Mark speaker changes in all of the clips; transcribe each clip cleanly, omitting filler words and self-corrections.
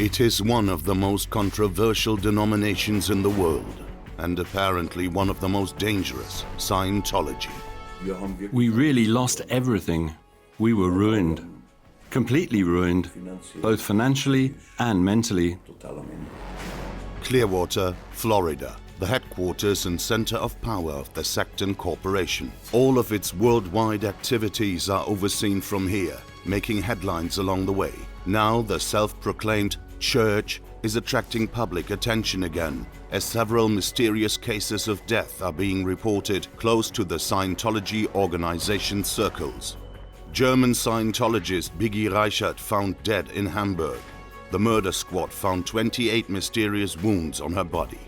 Speaker 1: It is one of the most controversial denominations in the world, and apparently one of the most dangerous, Scientology.
Speaker 2: We really lost everything. We were ruined. Completely ruined, both financially and mentally.
Speaker 1: Clearwater, Florida, the headquarters and center of power of the sect and corporation. All of its worldwide activities are overseen from here, making headlines along the way. Now the self-proclaimed church is attracting public attention again, as several mysterious cases of death are being reported close to the Scientology organization circles. German Scientologist Biggi Reichert found dead in Hamburg. The murder squad found 28 mysterious wounds on her body.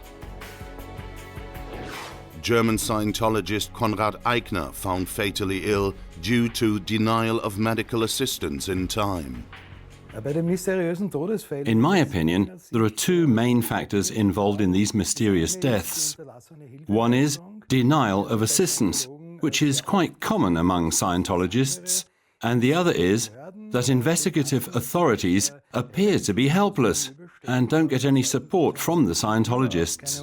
Speaker 1: German Scientologist Conrad Eichner found fatally ill due to denial of medical assistance in time.
Speaker 2: In my opinion, there are two main factors involved in these mysterious deaths. One is denial of assistance, which is quite common among Scientologists, and the other is that investigative authorities appear to be helpless and don't get any support from the Scientologists.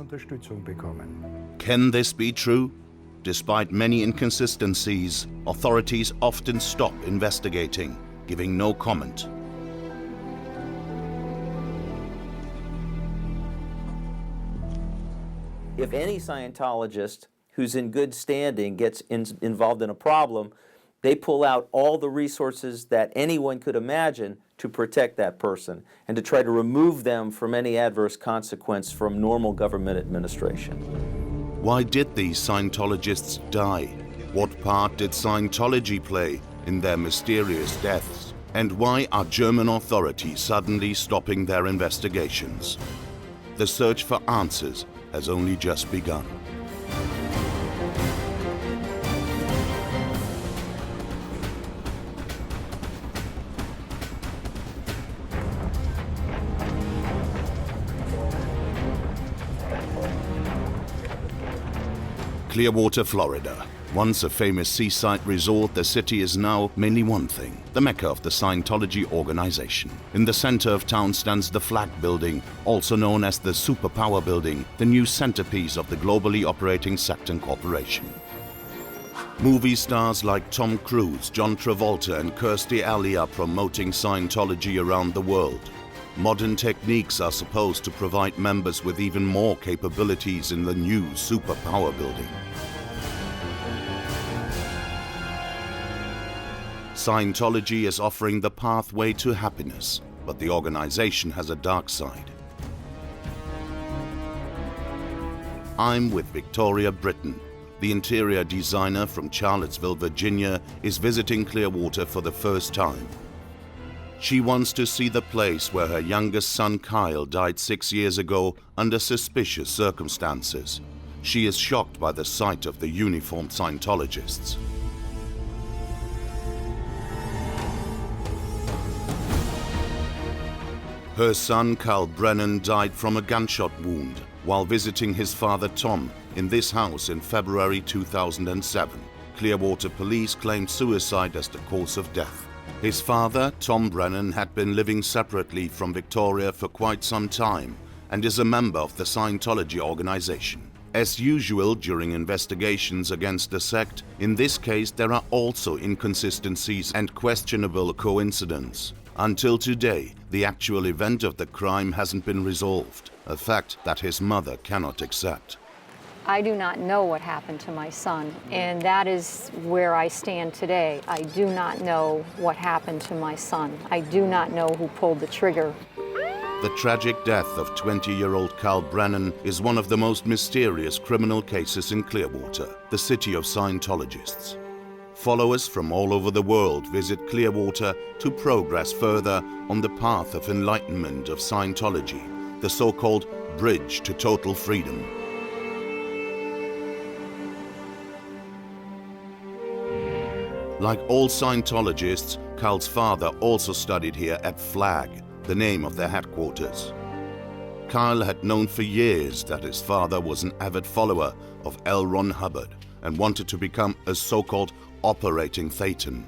Speaker 1: Can this be true? Despite many inconsistencies, authorities often stop investigating, giving no comment.
Speaker 3: If any Scientologist who's in good standing gets involved in a problem, they pull out all the resources that anyone could imagine to protect that person and to try to remove them from any adverse consequence from normal government administration.
Speaker 1: Why did these Scientologists die? What part did Scientology play in their mysterious deaths? And why are German authorities suddenly stopping their investigations? The search for answers has only just begun. Clearwater, Florida. Once a famous seaside resort, the city is now mainly one thing: the mecca of the Scientology organization. In the center of town stands the Flag Building, also known as the Superpower Building, the new centerpiece of the globally operating sect and corporation. Movie stars like Tom Cruise, John Travolta and Kirstie Alley are promoting Scientology around the world. Modern techniques are supposed to provide members with even more capabilities in the new Superpower Building. Scientology is offering the pathway to happiness, but the organization has a dark side. I'm with Victoria Britton. The interior designer from Charlottesville, Virginia, is visiting Clearwater for the first time. She wants to see the place where her youngest son Kyle died 6 years ago under suspicious circumstances. She is shocked by the sight of the uniformed Scientologists. Her son Kyle Brennan died from a gunshot wound while visiting his father Tom in this house in February 2007. Clearwater police claimed suicide as the cause of death. His father, Tom Brennan, had been living separately from Victoria for quite some time and is a member of the Scientology organization. As usual during investigations against the sect, in this case there are also inconsistencies and questionable coincidence. Until today, the actual event of the crime hasn't been resolved, a fact that his mother cannot accept.
Speaker 4: I do not know what happened to my son, and that is where I stand today. I do not know what happened to my son. I do not know who pulled the trigger.
Speaker 1: The tragic death of 20-year-old Kyle Brennan is one of the most mysterious criminal cases in Clearwater, the city of Scientologists. Followers from all over the world visit Clearwater to progress further on the path of enlightenment of Scientology, the so-called bridge to total freedom. Like all Scientologists, Kyle's father also studied here at Flag, the name of their headquarters. Kyle had known for years that his father was an avid follower of L. Ron Hubbard and wanted to become a so-called operating Thetan.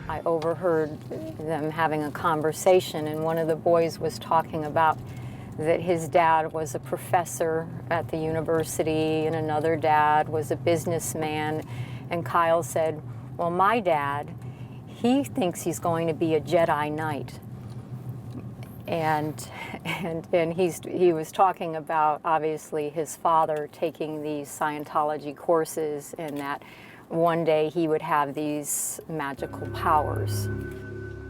Speaker 4: I overheard them having a conversation, and one of the boys was talking about that his dad was a professor at the university and another dad was a businessman. And Kyle said, well, my dad, he thinks he's going to be a Jedi Knight. And he was talking about, obviously, his father taking these Scientology courses and that one day he would have these magical powers.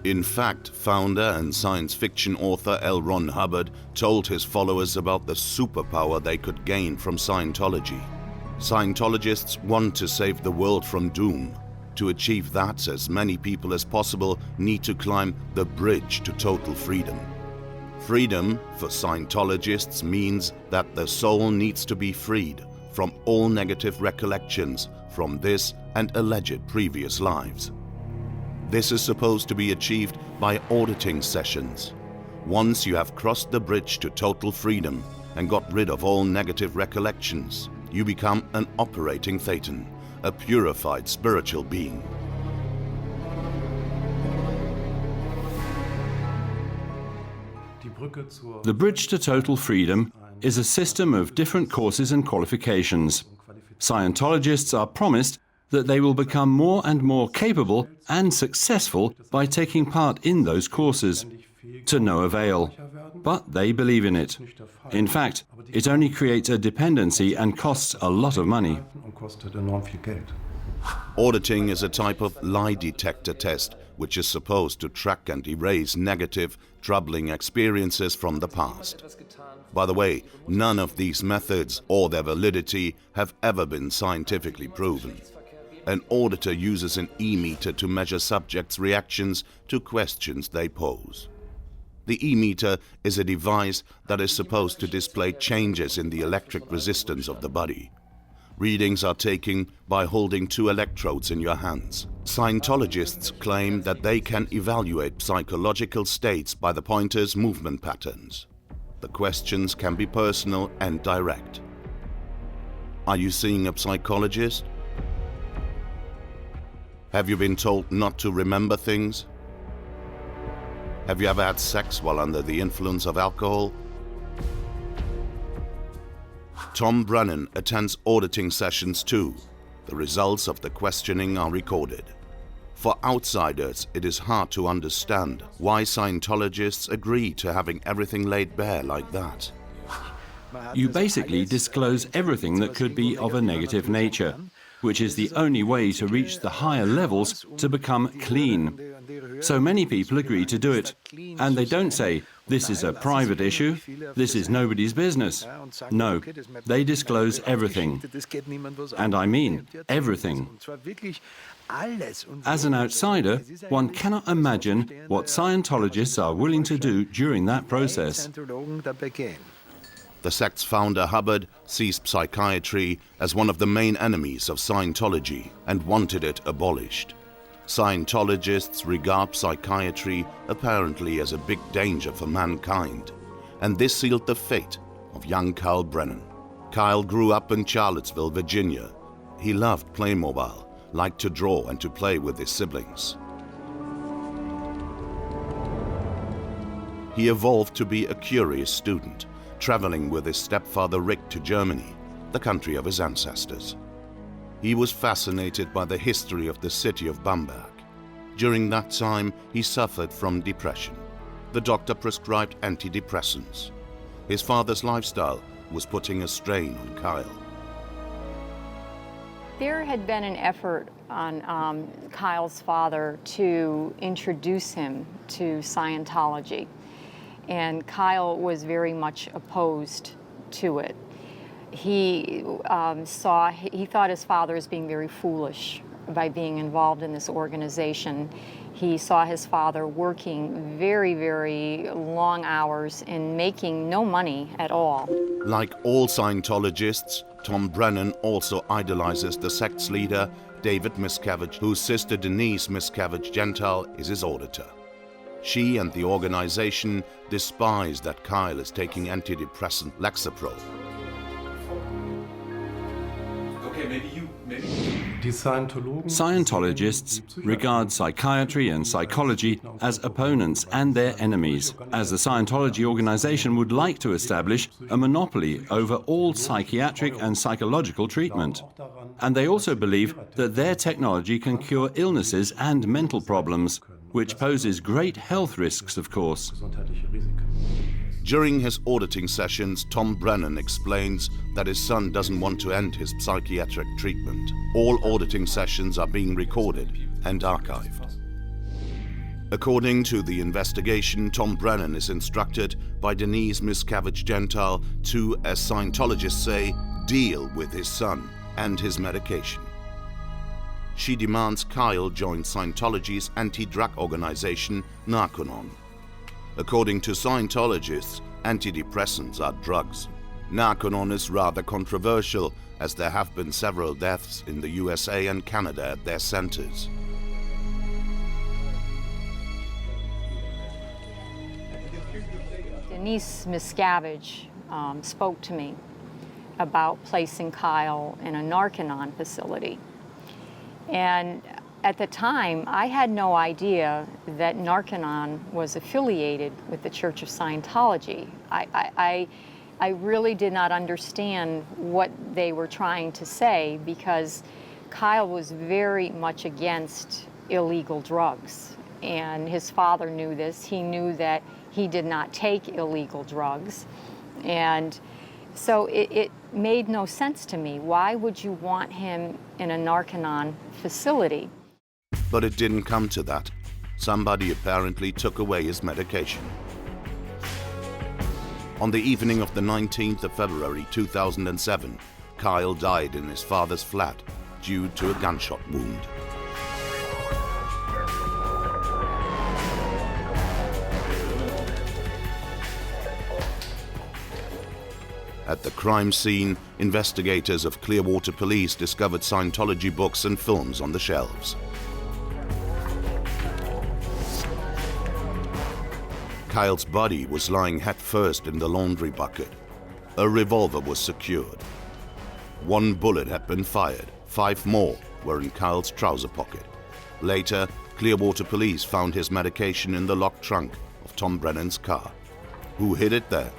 Speaker 1: In fact, founder and science fiction author L. Ron Hubbard told his followers about the superpower they could gain from Scientology. Scientologists want to save the world from doom. To achieve that, as many people as possible need to climb the bridge to total freedom. Freedom, for Scientologists, means that the soul needs to be freed from all negative recollections from this and alleged previous lives. This is supposed to be achieved by auditing sessions. Once you have crossed the bridge to total freedom and got rid of all negative recollections, you become an operating Thetan, a purified spiritual being.
Speaker 2: The bridge to total freedom is a system of different courses and qualifications. Scientologists are promised that they will become more and more capable and successful by taking part in those courses. To no avail. But they believe in it. In fact, it only creates a dependency and costs a lot of money.
Speaker 1: Auditing is a type of lie detector test which is supposed to track and erase negative, troubling experiences from the past. By the way, none of these methods or their validity have ever been scientifically proven. An auditor uses an E-meter to measure subjects' reactions to questions they pose. The E-meter is a device that is supposed to display changes in the electric resistance of the body. Readings are taken by holding 2 electrodes in your hands. Scientologists claim that they can evaluate psychological states by the pointer's movement patterns. The questions can be personal and direct. Are you seeing a psychologist? Have you been told not to remember things? Have you ever had sex while under the influence of alcohol? Tom Brennan attends auditing sessions too. The results of the questioning are recorded. For outsiders, it is hard to understand why Scientologists agree to having everything laid bare like that.
Speaker 2: You basically disclose everything that could be of a negative nature, which is the only way to reach the higher levels to become clean. So many people agree to do it, and they don't say, this is a private issue, this is nobody's business. No, they disclose everything. And I mean everything. As an outsider, one cannot imagine what Scientologists are willing to do during that process.
Speaker 1: The sect's founder, Hubbard, sees psychiatry as one of the main enemies of Scientology and wanted it abolished. Scientologists regard psychiatry apparently as a big danger for mankind, and this sealed the fate of young Kyle Brennan. Kyle grew up in Charlottesville, Virginia. He loved Playmobil, liked to draw and to play with his siblings. He evolved to be a curious student, traveling with his stepfather Rick to Germany, the country of his ancestors. He was fascinated by the history of the city of Bamberg. During that time, he suffered from depression. The doctor prescribed antidepressants. His father's lifestyle was putting a strain on Kyle.
Speaker 4: There had been an effort on Kyle's father to introduce him to Scientology, and Kyle was very much opposed to it. He thought his father as being very foolish by being involved in this organization. He saw his father working very, very long hours and making no money at all.
Speaker 1: Like all Scientologists, Tom Brennan also idolizes the sect's leader, David Miscavige, whose sister Denise Miscavige-Gentile is his auditor. She and the organization despise that Kyle is taking antidepressant Lexapro.
Speaker 5: Okay, maybe
Speaker 2: Scientologists regard psychiatry and psychology as opponents and their enemies, as the Scientology organization would like to establish a monopoly over all psychiatric and psychological treatment. And they also believe that their technology can cure illnesses and mental problems, which poses great health risks, of course.
Speaker 1: During his auditing sessions, Tom Brennan explains that his son doesn't want to end his psychiatric treatment. All auditing sessions are being recorded and archived. According to the investigation, Tom Brennan is instructed by Denise Miscavige-Gentile to, as Scientologists say, deal with his son and his medication. She demands Kyle join Scientology's anti-drug organization, Narconon. According to Scientologists, antidepressants are drugs. Narconon is rather controversial, as there have been several deaths in the USA and Canada at their centers.
Speaker 4: Denise Miscavige spoke to me about placing Kyle in a Narconon facility. And at the time, I had no idea that Narconon was affiliated with the Church of Scientology. I really did not understand what they were trying to say, because Kyle was very much against illegal drugs. And his father knew this. He knew that he did not take illegal drugs. And so it made no sense to me. Why would you want him in a Narconon facility?
Speaker 1: But it didn't come to that. Somebody apparently took away his medication. On the evening of the 19th of February 2007, Kyle died in his father's flat due to a gunshot wound. At the crime scene, investigators of Clearwater Police discovered Scientology books and films on the shelves. Kyle's body was lying headfirst in the laundry bucket. A revolver was secured. 1 bullet had been fired. 5 more were in Kyle's trouser pocket. Later, Clearwater Police found his medication in the locked trunk of Tom Brennan's car. Who hid it there?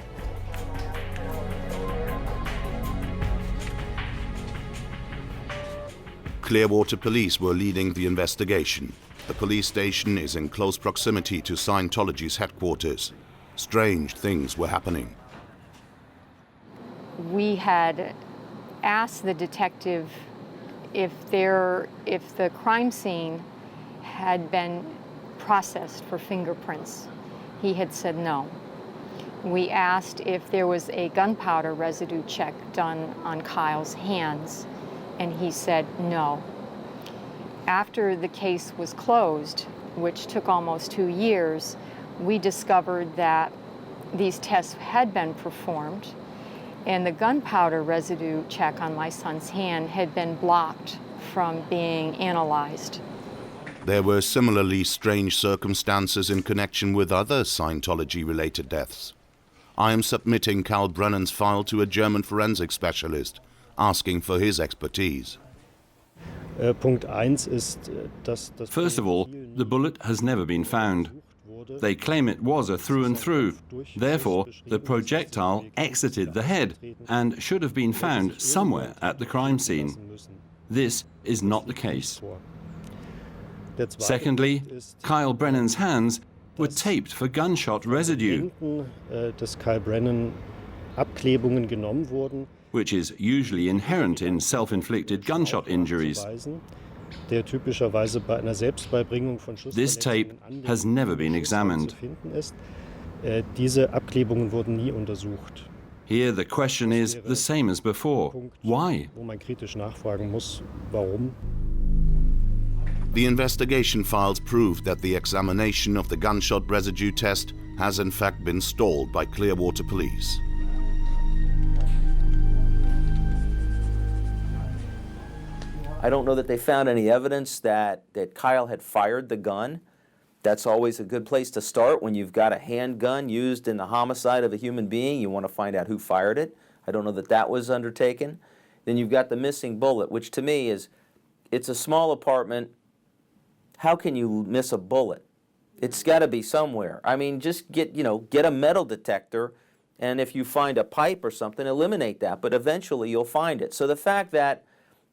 Speaker 1: Clearwater Police were leading the investigation. The police station is in close proximity to Scientology's headquarters. Strange things were happening.
Speaker 4: We had asked the detective if the crime scene had been processed for fingerprints. He had said no. We asked if there was a gunpowder residue check done on Kyle's hands, and he said no. After the case was closed, which took almost 2 years, we discovered that these tests had been performed, and the gunpowder residue check on my son's hand had been blocked from being analyzed.
Speaker 1: There were similarly strange circumstances in connection with other Scientology-related deaths. I am submitting Kyle Brennan's file to a German forensic specialist, asking for his expertise.
Speaker 2: First of all, the bullet has never been found. They claim it was a through and through. Therefore, the projectile exited the head and should have been found somewhere at the crime scene. This is not the case. Secondly, Kyle Brennan's hands were taped for gunshot residue, which is usually inherent in self-inflicted gunshot injuries. This tape has never been examined. Here the question is the same as before. Why?
Speaker 1: The investigation files proved that the examination of the gunshot residue test has in fact been stalled by Clearwater Police.
Speaker 3: I don't know that they found any evidence that Kyle had fired the gun. That's always a good place to start when you've got a handgun used in the homicide of a human being. You want to find out who fired it. I don't know that that was undertaken. Then you've got the missing bullet, which to me is it's a small apartment. How can you miss a bullet? It's got to be somewhere. I mean, just get a metal detector, and if you find a pipe or something, eliminate that, but eventually you'll find it. So the fact that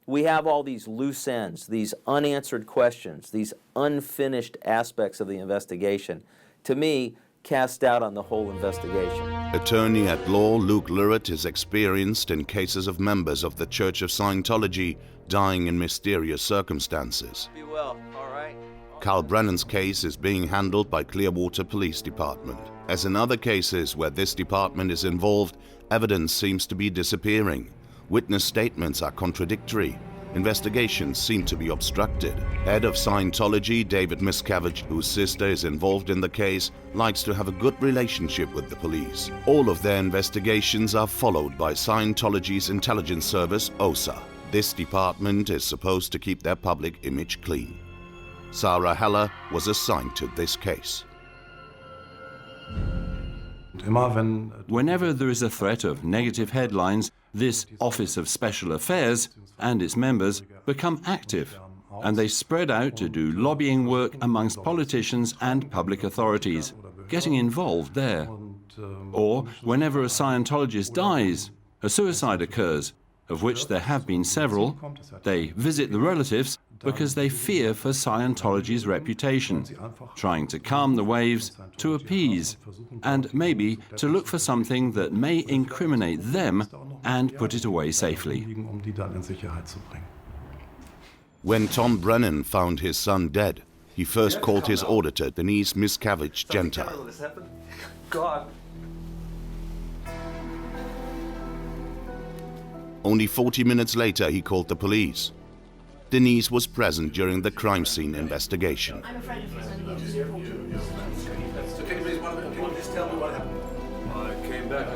Speaker 3: we have all these loose ends, these unanswered questions, these unfinished aspects of the investigation, to me, cast doubt on the whole investigation.
Speaker 1: Attorney at law Luke Lurett is experienced in cases of members of the Church of Scientology dying in mysterious circumstances.
Speaker 3: Be well, all right.
Speaker 1: Kyle Brennan's case is being handled by Clearwater Police Department. As in other cases where this department is involved, evidence seems to be disappearing. Witness statements are contradictory. Investigations seem to be obstructed. Head of Scientology, David Miscavige, whose sister is involved in the case, likes to have a good relationship with the police. All of their investigations are followed by Scientology's intelligence service, OSA. This department is supposed to keep their public image clean. Sarah Heller was assigned to this case.
Speaker 2: Whenever there is a threat of negative headlines, this Office of Special Affairs and its members become active, and they spread out to do lobbying work amongst politicians and public authorities, getting involved there. Or whenever a Scientologist dies, a suicide occurs, of which there have been several, they visit the relatives because they fear for Scientology's reputation, trying to calm the waves, to appease, and maybe to look for something that may incriminate them and put it away safely.
Speaker 1: When Tom Brennan found his son dead, he first called his auditor, Denise Miscavige Gentile.
Speaker 5: God.
Speaker 1: Only 40 minutes later, he called the police. Denise was present during the crime scene investigation.
Speaker 5: I'm a friend of his. Can you please tell me what happened? I came back.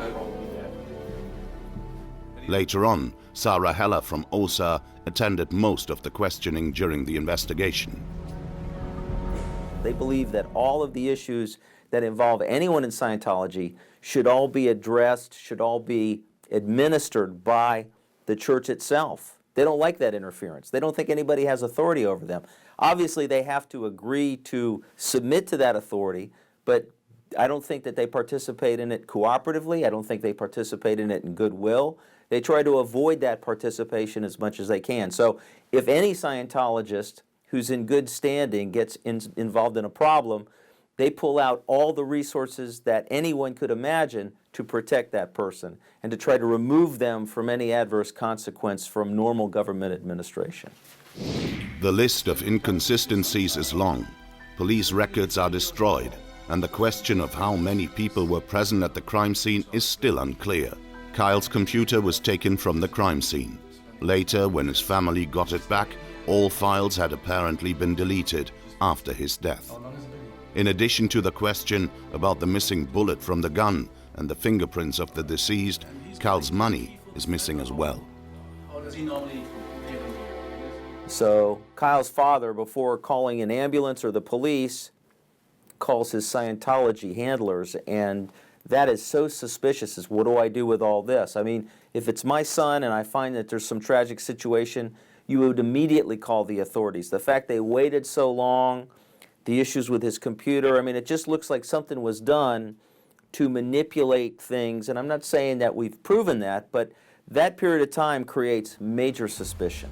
Speaker 1: Later on, Sarah Heller from OSA attended most of the questioning during the investigation.
Speaker 3: They believe that all of the issues that involve anyone in Scientology should all be addressed, should all be administered by the church itself. They don't like that interference. They don't think anybody has authority over them. Obviously, they have to agree to submit to that authority, but I don't think that they participate in it cooperatively. I don't think they participate in it in goodwill. They try to avoid that participation as much as they can. So if any Scientologist who's in good standing gets involved in a problem, they pull out all the resources that anyone could imagine to protect that person and to try to remove them from any adverse consequence from normal government administration.
Speaker 1: The list of inconsistencies is long. Police records are destroyed, and the question of how many people were present at the crime scene is still unclear. Kyle's computer was taken from the crime scene. Later, when his family got it back, all files had apparently been deleted after his death. In addition to the question about the missing bullet from the gun and the fingerprints of the deceased, Kyle's money is missing as well.
Speaker 5: How does he normally pay them?
Speaker 3: So Kyle's father, before calling an ambulance or the police, calls his Scientology handlers, and that is so suspicious. Is what do I do with all this? I mean, if it's my son and I find that there's some tragic situation, you would immediately call the authorities. The fact they waited so long, the issues with his computer, I mean, it just looks like something was done to manipulate things, and I'm not saying that we've proven that, but that period of time creates major suspicion.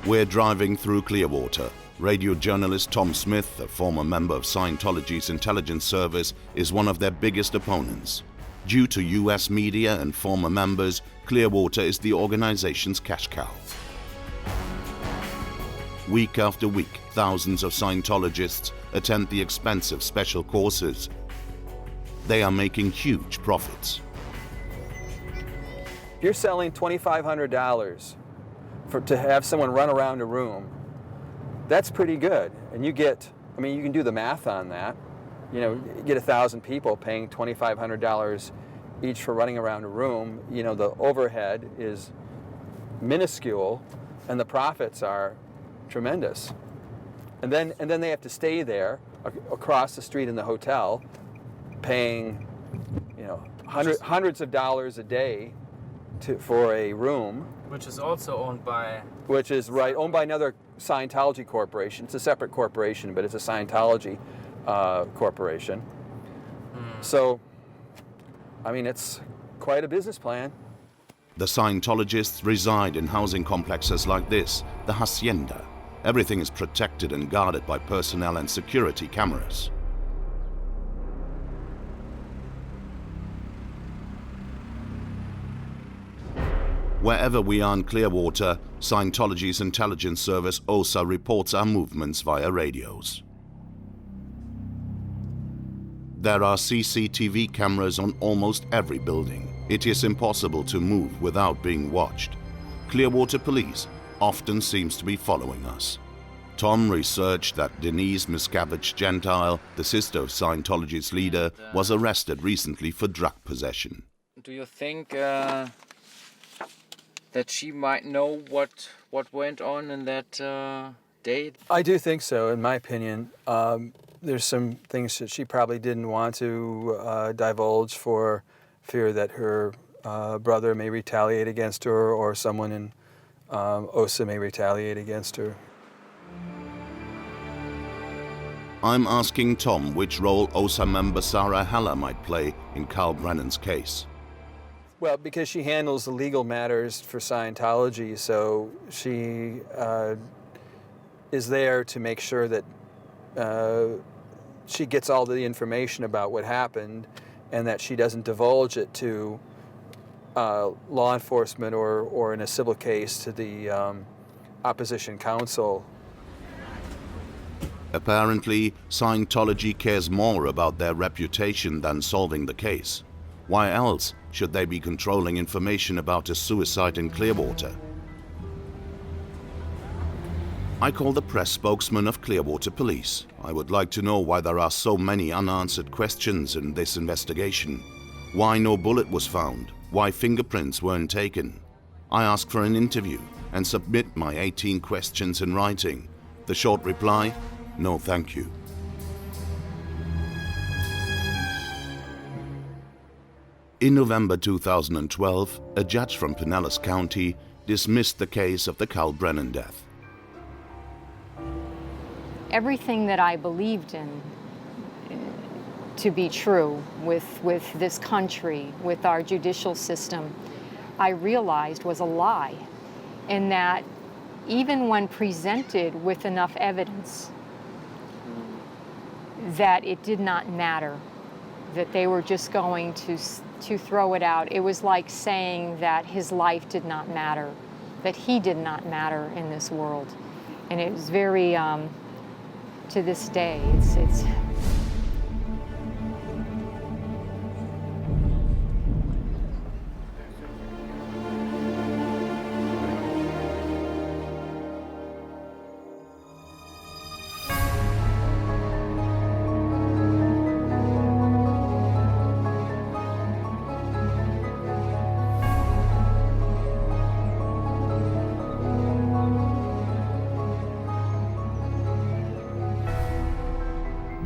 Speaker 1: We're driving through Clearwater. Radio journalist Tom Smith, a former member of Scientology's intelligence service, is one of their biggest opponents. Due to US media and former members, Clearwater is the organization's cash cow. Week after week, thousands of Scientologists attend the expensive special courses. They are making huge profits.
Speaker 6: If you're selling $2,500 to have someone run around a room, that's pretty good. And you get, I mean, you can do the math on that. You know, you get 1,000 people paying $2,500 each for running around a room. You know, the overhead is minuscule and the profits are tremendous. And then they have to stay there across the street in the hotel paying, hundreds of dollars a day for a room.
Speaker 7: Which is also owned by...
Speaker 6: Which is, right, owned by another Scientology corporation. It's a separate corporation, but it's a Scientology corporation. So, I mean, it's quite a business plan.
Speaker 1: The Scientologists reside in housing complexes like this, the Hacienda. Everything is protected and guarded by personnel and security cameras. Wherever we are in Clearwater, Scientology's intelligence service OSA reports our movements via radios. There are CCTV cameras on almost every building. It is impossible to move without being watched. Clearwater Police often seems to be following us. Tom researched that Denise Miscavige Gentile, the sister of Scientology's leader, was arrested recently for drug possession.
Speaker 7: Do you think that she might know what went on in that date?
Speaker 6: I do think so, in my opinion. There's some things that she probably didn't want to divulge for fear that her brother may retaliate against her, or someone in OSA may retaliate against her.
Speaker 1: I'm asking Tom which role OSA member Sarah Heller might play in Kyle Brennan's case.
Speaker 6: Well, because she handles the legal matters for Scientology, so she is there to make sure that she gets all the information about what happened, and that she doesn't divulge it to law enforcement or in a civil case to the opposition counsel.
Speaker 1: Apparently, Scientology cares more about their reputation than solving the case. Why else should they be controlling information about a suicide in Clearwater? I call the press spokesman of Clearwater Police. I would like to know why there are so many unanswered questions in this investigation. Why no bullet was found? Why fingerprints weren't taken? I ask for an interview and submit my 18 questions in writing. The short reply: no, thank you. In November 2012, a judge from Pinellas County dismissed the case of the Kyle Brennan death.
Speaker 4: Everything that I believed in to be true with this country, with our judicial system, I realized was a lie, and that even when presented with enough evidence, that it did not matter, that they were just going to throw it out. It was like saying that his life did not matter, that he did not matter in this world. And it was very, to this day, it's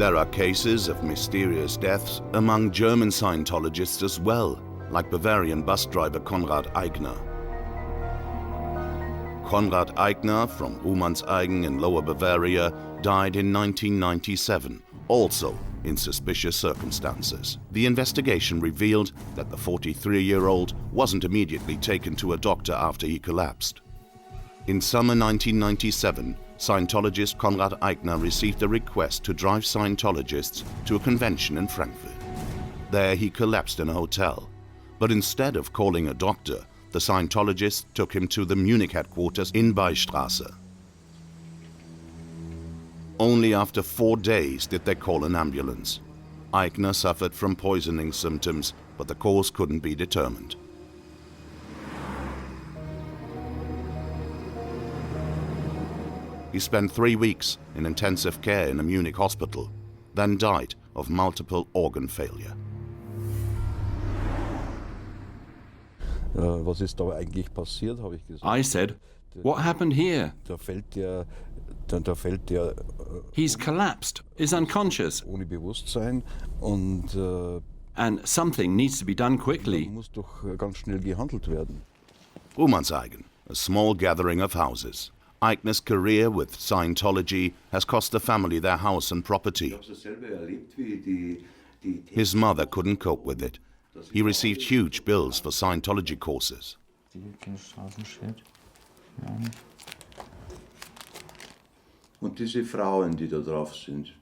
Speaker 1: There are cases of mysterious deaths among German Scientologists as well, like Bavarian bus driver Conrad Eichner. Conrad Eichner from Umannsheigen in Lower Bavaria died in 1997, also in suspicious circumstances. The investigation revealed that the 43-year-old wasn't immediately taken to a doctor after he collapsed. In summer 1997, Scientologist Conrad Eichner received a request to drive Scientologists to a convention in Frankfurt. There he collapsed in a hotel, but instead of calling a doctor, the Scientologists took him to the Munich headquarters in Beistraße. Only after 4 days did they call an ambulance. Eichner suffered from poisoning symptoms, but the cause couldn't be determined. He spent 3 weeks in intensive care in a Munich hospital, then died of multiple organ failure.
Speaker 2: I said, what happened here?
Speaker 8: Da fällt der
Speaker 2: He's collapsed, is unconscious,
Speaker 8: ohne Bewusstsein und
Speaker 2: and something needs to be done quickly.
Speaker 8: muss doch ganz schnell gehandelt werden.
Speaker 1: Umanseigen, a small gathering of houses. Eichner's career with Scientology has cost the family their house and property. His mother couldn't cope with it. He received huge bills for Scientology courses.
Speaker 9: Und diese Frauen, die da drauf sind,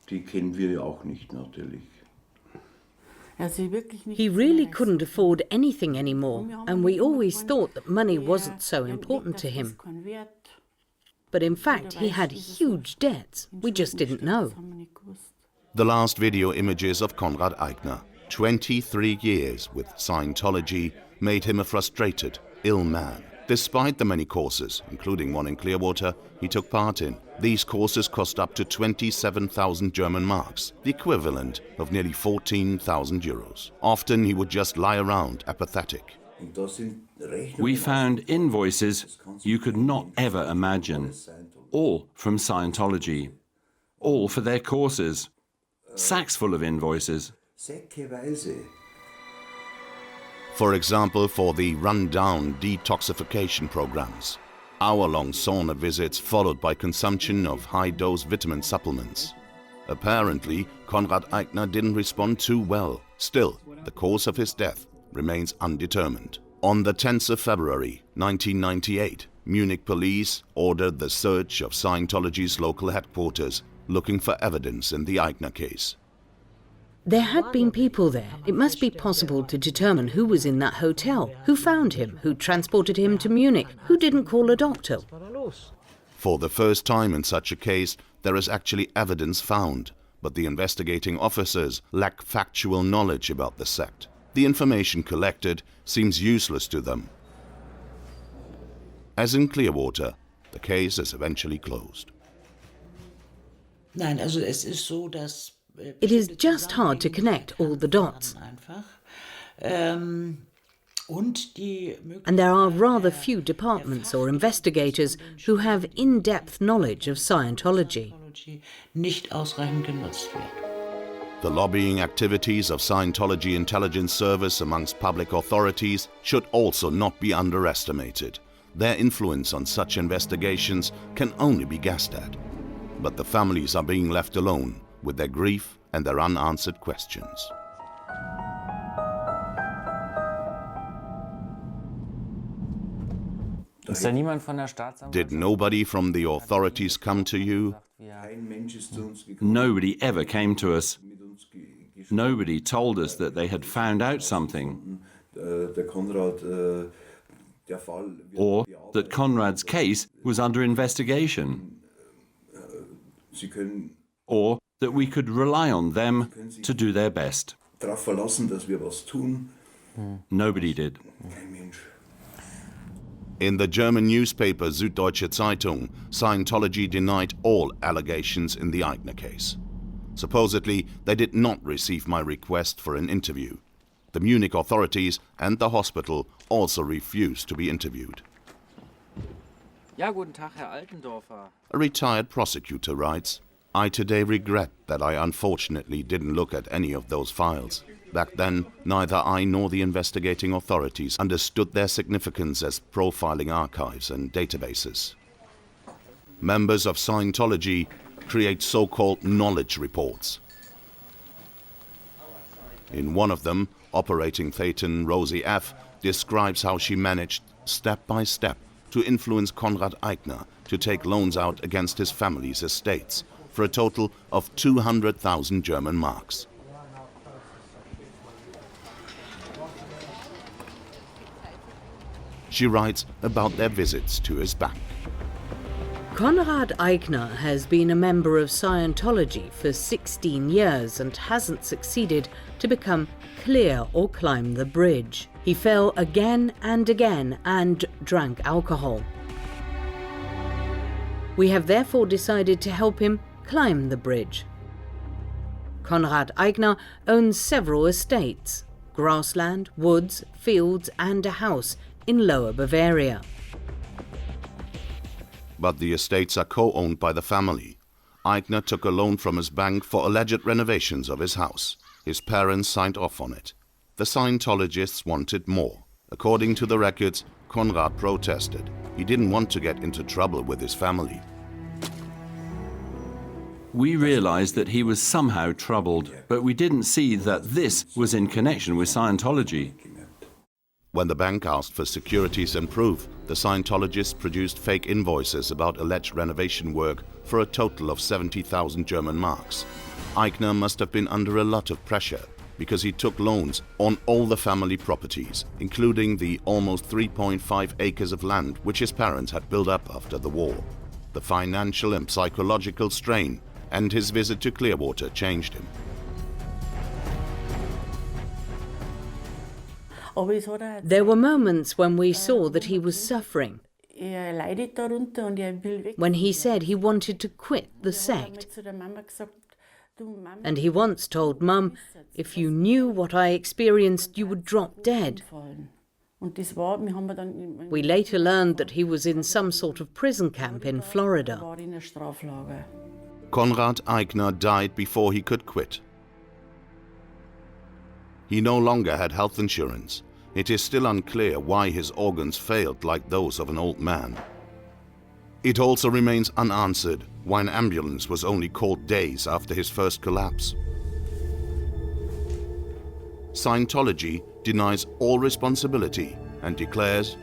Speaker 9: die kennen wir ja auch nicht natürlich.
Speaker 10: He really couldn't afford anything anymore, and we always thought that money wasn't so important to him. But in fact, he had huge debts. We just didn't know.
Speaker 1: The last video images of Conrad Eichner, 23 years with Scientology, made him a frustrated, ill man. Despite the many courses, including one in Clearwater, he took part in. These courses cost up to 27,000 German marks, the equivalent of nearly 14,000 euros. Often he would just lie around, apathetic.
Speaker 2: We found invoices you could not ever imagine, all from Scientology, all for their courses, sacks full of invoices.
Speaker 1: For example, for the run-down detoxification programs, hour-long sauna visits followed by consumption of high-dose vitamin supplements. Apparently, Conrad Eichner didn't respond too well. Still, the cause of his death remains undetermined. On the 10th of February 1998, Munich police ordered the search of Scientology's local headquarters, looking for evidence in the Eichner case.
Speaker 10: There had been people there. It must be possible to determine who was in that hotel, who found him, who transported him to Munich, who didn't call a doctor.
Speaker 1: For the first time in such a case, there is actually evidence found, but the investigating officers lack factual knowledge about the sect. The information collected seems useless to them. As in Clearwater, the case is eventually closed.
Speaker 10: It is just hard to connect all the dots. And there are rather few departments or investigators who have in-depth knowledge of Scientology.
Speaker 1: The lobbying activities of Scientology intelligence service amongst public authorities should also not be underestimated. Their influence on such investigations can only be guessed at. But the families are being left alone with their grief and their unanswered questions. Did nobody from the authorities come to you?
Speaker 2: Nobody ever came to us. Nobody told us that they had found out something, or that Conrad's case was under investigation, or that we could rely on them to do their best. Nobody did.
Speaker 1: In the German newspaper Süddeutsche Zeitung, Scientology denied all allegations in the Eichner case. Supposedly, they did not receive my request for an interview. The Munich authorities and the hospital also refused to be interviewed.
Speaker 7: Ja, guten Tag, Herr Altendorfer.
Speaker 1: A retired prosecutor writes, I today regret that I unfortunately didn't look at any of those files. Back then, neither I nor the investigating authorities understood their significance as profiling archives and databases. Members of Scientology create so-called knowledge reports. In one of them, operating Thetan Rosie F. describes how she managed, step by step, to influence Conrad Eichner to take loans out against his family's estates for a total of 200,000 German marks. She writes about their visits to his bank.
Speaker 10: Conrad Eichner has been a member of Scientology for 16 years and hasn't succeeded to become clear or climb the bridge. He fell again and again and drank alcohol. We have therefore decided to help him climb the bridge. Conrad Eichner owns several estates, grassland, woods, fields and a house in Lower Bavaria.
Speaker 1: but the estates are co-owned by the family. Eichner took a loan from his bank for alleged renovations of his house. His parents signed off on it. The Scientologists wanted more. According to the records, Conrad protested. He didn't want to get into trouble with his family.
Speaker 2: We realized that he was somehow troubled, but we didn't see that this was in connection with Scientology.
Speaker 1: When the bank asked for securities and proof, the Scientologists produced fake invoices about alleged renovation work for a total of 70,000 German marks. Eichner must have been under a lot of pressure because he took loans on all the family properties, including the almost 3.5 acres of land which his parents had built up after the war. The financial and psychological strain and his visit to Clearwater changed him.
Speaker 10: There were moments when we saw that he was suffering, when he said he wanted to quit the sect. And he once told Mum, "If you knew what I experienced, you would drop dead." We later learned that he was in some sort of prison camp in Florida.
Speaker 1: Conrad Eichner died before he could quit. He no longer had health insurance. It is still unclear why his organs failed like those of an old man. It also remains unanswered why an ambulance was only called days after his first collapse. Scientology denies all responsibility and declares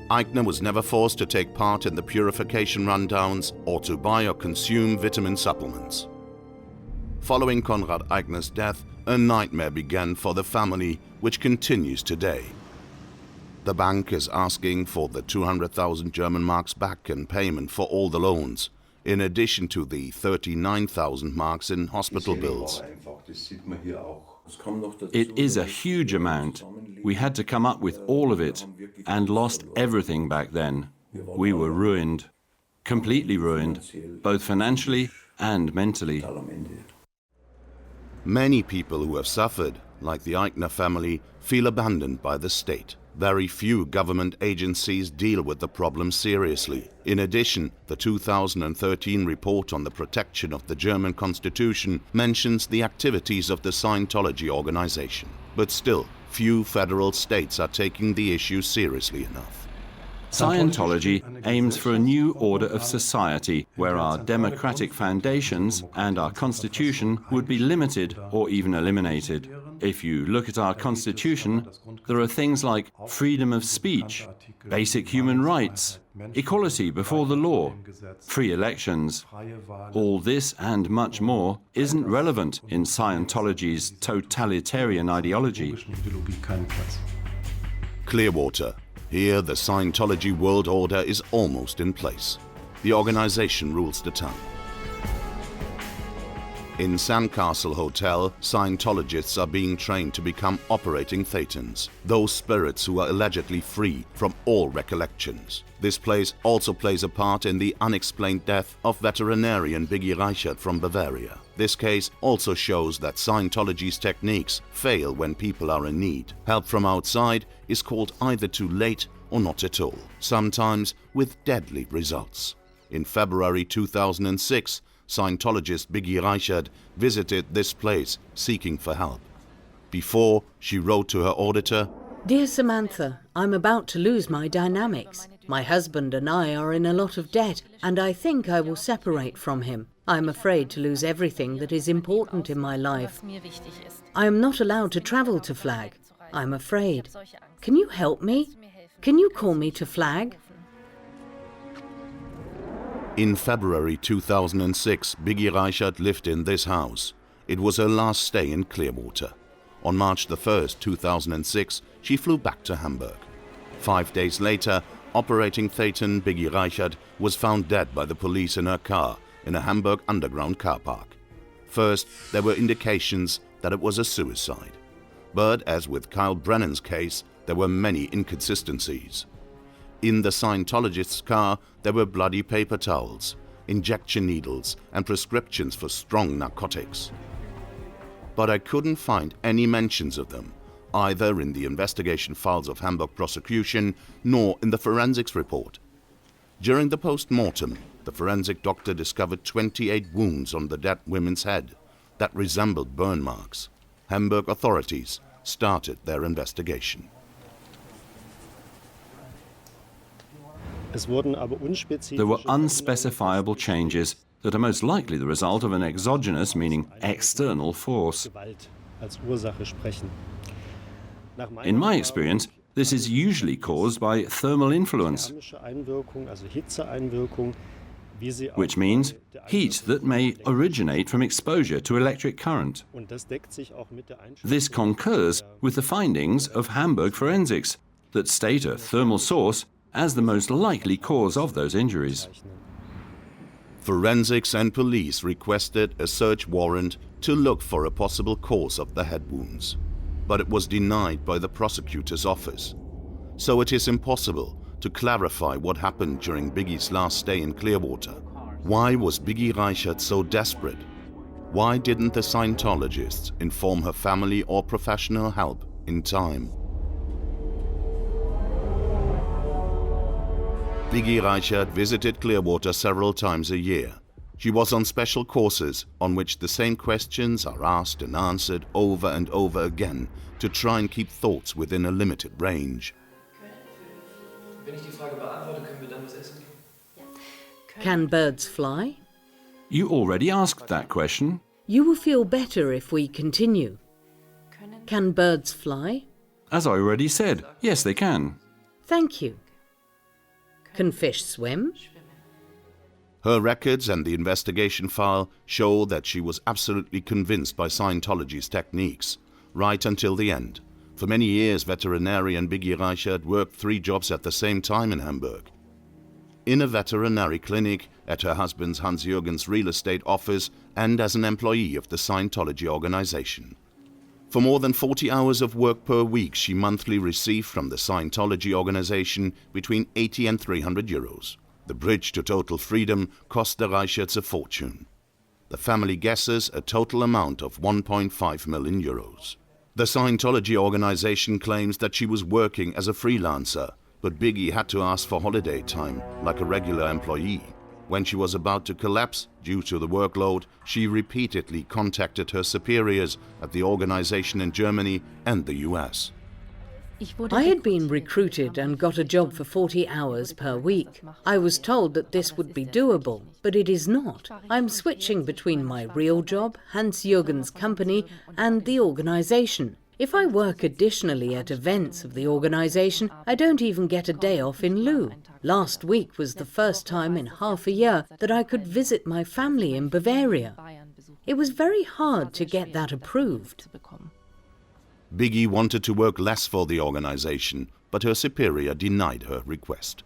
Speaker 1: Eichner was never forced to take part in the purification rundowns or to buy or consume vitamin supplements. Following Conrad Eichner's death, a nightmare began for the family, which continues today. The bank is asking for the 200,000 German marks back in payment for all the loans, in addition to the 39,000 marks in hospital bills.
Speaker 2: It is a huge amount. We had to come up with all of it and lost everything back then. We were ruined, completely ruined, both financially and mentally.
Speaker 1: Many people who have suffered, like the Eichner family, feel abandoned by the state. Very few government agencies deal with the problem seriously. In addition, the 2013 report on the protection of the German Constitution mentions the activities of the Scientology organization. But still, few federal states are taking the issue seriously enough.
Speaker 2: Scientology aims for a new order of society where our democratic foundations and our constitution would be limited or even eliminated. If you look at our constitution, there are things like freedom of speech, basic human rights, equality before the law, free elections. All this and much more isn't relevant in Scientology's totalitarian ideology.
Speaker 1: Clearwater. Here, the Scientology world order is almost in place. The organization rules the town. In Sandcastle Hotel, Scientologists are being trained to become operating thetans, those spirits who are allegedly free from all recollections. This place also plays a part in the unexplained death of veterinarian Biggi Reichert from Bavaria. This case also shows that Scientology's techniques fail when people are in need. Help from outside is called either too late or not at all, sometimes with deadly results. In February 2006, Scientologist Biggi Reichert visited this place seeking for help. Before, she wrote to her auditor,
Speaker 10: "Dear Samantha, I'm about to lose my dynamics. My husband and I are in a lot of debt, and I think I will separate from him. I'm afraid to lose everything that is important in my life. I am not allowed to travel to Flag. I'm afraid. Can you help me? Can you call me to Flag?"
Speaker 1: In February 2006, Biggi Reichert lived in this house. It was her last stay in Clearwater. On March 1st, 2006, she flew back to Hamburg. 5 days later, operating thetan Biggi Reichert was found dead by the police in her car in a Hamburg underground car park. First, there were indications that it was a suicide. But as with Kyle Brennan's case, there were many inconsistencies. In the Scientologist's car, there were bloody paper towels, injection needles, and prescriptions for strong narcotics. But I couldn't find any mentions of them, either in the investigation files of Hamburg prosecution nor in the forensics report. During the post-mortem, the forensic doctor discovered 28 wounds on the dead women's head that resembled burn marks. Hamburg authorities started their investigation.
Speaker 2: There were unspecifiable changes that are most likely the result of an exogenous, meaning external force. In my experience, this is usually caused by thermal influence, which means heat that may originate from exposure to electric current. This concurs with the findings of Hamburg forensics that state a thermal source as the most likely cause of those injuries.
Speaker 1: Forensics and police requested a search warrant to look for a possible cause of the head wounds, but it was denied by the prosecutor's office. So it is impossible to clarify what happened during Biggi's last stay in Clearwater. Why was Biggi Reichert so desperate? Why didn't the Scientologists inform her family or professional help in time? Biggi Reichert visited Clearwater several times a year. She was on special courses on which the same questions are asked and answered over and over again to try and keep thoughts within a limited range.
Speaker 10: Can birds fly?
Speaker 2: You already asked that question.
Speaker 10: You will feel better if we continue. Can birds fly?
Speaker 2: As I already said, yes, they can.
Speaker 10: Thank you. Can fish swim?
Speaker 1: Her records and the investigation file show that she was absolutely convinced by Scientology's techniques, right until the end. For many years, veterinarian Biggi Reichert worked 3 jobs at the same time in Hamburg. In a veterinary clinic, at her husband's Hans-Jürgen's real estate office, and as an employee of the Scientology organization. For more than 40 hours of work per week, she monthly received from the Scientology organization between 80 and 300 euros. The bridge to total freedom cost the Reicherts a fortune. The family guesses a total amount of 1.5 million euros. The Scientology organization claims that she was working as a freelancer, but Biggi had to ask for holiday time, like a regular employee. When she was about to collapse due to the workload, she repeatedly contacted her superiors at the organization in Germany and the US.
Speaker 10: I had been recruited and got a job for 40 hours per week. I was told that this would be doable, but it is not. I'm switching between my real job, Hans-Jürgen's company, and the organization. If I work additionally at events of the organization, I don't even get a day off in lieu. Last week was the first time in half a year that I could visit my family in Bavaria. It was very hard to get that approved.
Speaker 1: Biggi wanted to work less for the organization, but her superior denied her request.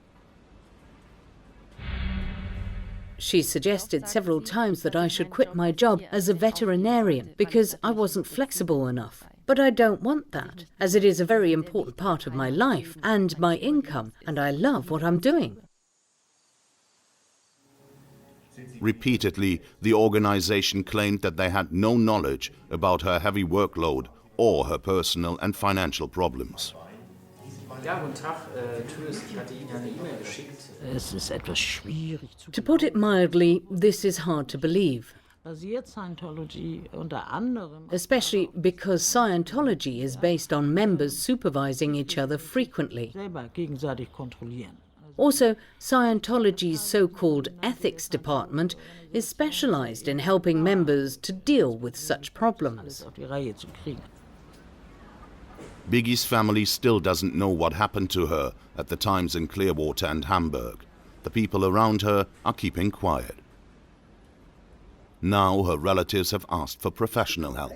Speaker 10: She suggested several times that I should quit my job as a veterinarian because I wasn't flexible enough. But I don't want that, as it is a very important part of my life and my income, and I love what I'm doing.
Speaker 1: Repeatedly, the organization claimed that they had no knowledge about her heavy workload or her personal and financial problems.
Speaker 10: To put it mildly, this is hard to believe. Especially because Scientology is based on members supervising each other frequently. Also, Scientology's so-called ethics department is specialized in helping members to deal with such problems.
Speaker 1: Biggi's family still doesn't know what happened to her at the times in Clearwater and Hamburg. The people around her are keeping quiet. Now her relatives have asked for professional help.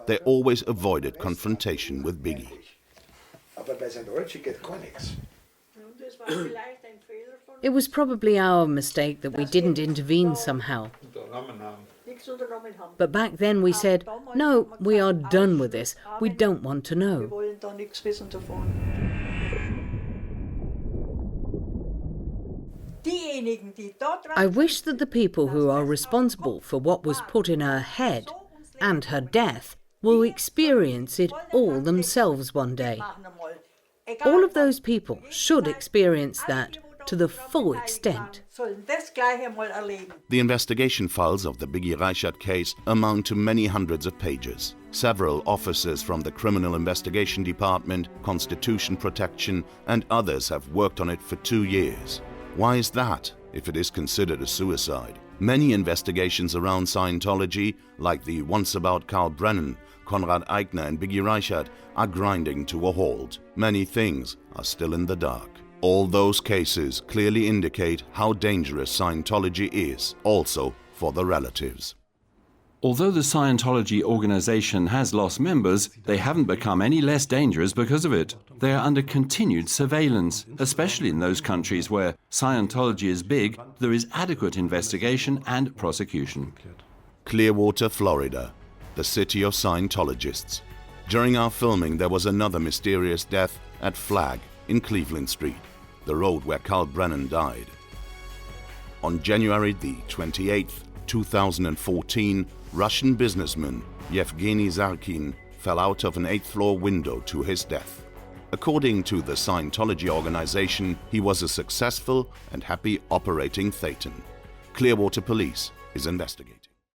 Speaker 1: They always avoided confrontation with Biggi.
Speaker 10: It was probably our mistake that we didn't intervene somehow. But back then we said, no, we are done with this. We don't want to know. I wish that the people who are responsible for what was put in her head and her death will experience it all themselves one day. All of those people should experience that to the full extent.
Speaker 1: The investigation files of the Biggi Reichert case amount to many hundreds of pages. Several officers from the Criminal Investigation Department, Constitution Protection, and others have worked on it for 2 years. Why is that, if it is considered a suicide? Many investigations around Scientology, like the ones about Kyle Brennan, Conrad Eichner, and Biggi Reichert, are grinding to a halt. Many things are still in the dark. All those cases clearly indicate how dangerous Scientology is, also for the relatives.
Speaker 2: Although the Scientology organization has lost members, they haven't become any less dangerous because of it. They are under continued surveillance, especially in those countries where Scientology is big, there is adequate investigation and prosecution.
Speaker 1: Clearwater, Florida, the city of Scientologists. During our filming, there was another mysterious death at Flag in Cleveland Street, the road where Kyle Brennan died. On January the 28th, 2014, Russian businessman Yevgeny Zarkin fell out of an 8th-floor window to his death. According to the Scientology organization, he was a successful and happy operating Thetan. Clearwater Police is investigating.